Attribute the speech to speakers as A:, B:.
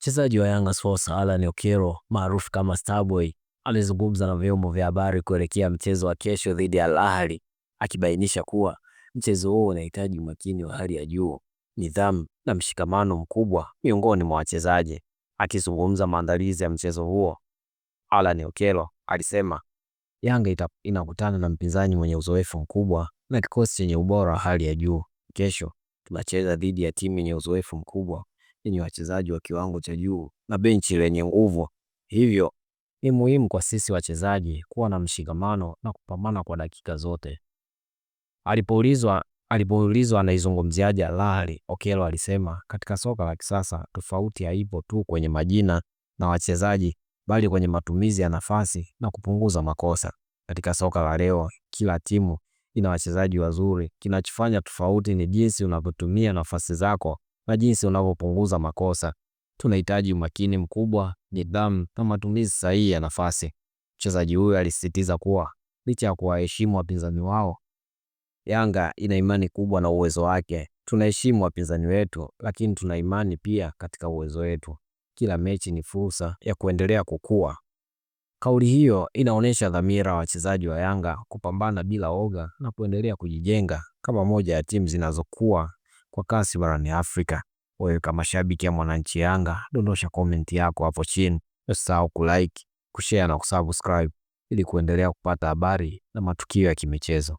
A: Mchezaji wa Yanga Sports Alan Okello maarufu kama Starboy alizungumza na vyombo vya habari kuelekea mchezo wa kesho dhidi ya Al Ahly, akibainisha kuwa mchezo huo unahitaji umakini wa hali ya juu, nidhamu na mshikamano mkubwa miongoni mwa wachezaji. Akizungumza maandalizi ya mchezo huo, Alan Okello alisema Yanga inakutana na mpinzani mwenye uzoefu mkubwa na kikosi chenye ubora wa hali ya juu. Kesho tunacheza dhidi ya timu yenye uzoefu mkubwa, yenye wachezaji wa kiwango cha juu na benchi lenye nguvu. Hivyo ni muhimu kwa sisi wachezaji kuwa na mshikamano na kupambana kwa dakika zote. Alipoulizwa anaizungumziaje Al Ahly, Okello alisema katika soka la kisasa tofauti haipo tu kwenye majina na wachezaji, bali kwenye matumizi ya nafasi na kupunguza makosa. Katika soka la leo kila timu ina wachezaji wazuri. Kinachofanya tofauti ni jinsi unavyotumia nafasi zako na jinsi unavyopunguza makosa. Tunahitaji umakini mkubwa, nidhamu na matumizi sahihi ya nafasi. Mchezaji huyu alisisitiza kuwa licha ya kuwaheshimu wapinzani wao, Yanga ina imani kubwa na uwezo wake. Tunaheshimu wapinzani wetu, lakini tuna imani pia katika uwezo wetu. Kila mechi ni fursa ya kuendelea kukua. Kauli hiyo inaonyesha dhamira ya wachezaji wa Yanga kupambana bila woga na kuendelea kujijenga kama moja ya timu zinazokuwa kwa kasi barani Afrika. Wewe kama shabiki ya Mwananchi Yanga, dondosha comment yako hapo chini. Usisahau kulike, kushare na kusubscribe ili kuendelea kupata habari na matukio ya kimichezo.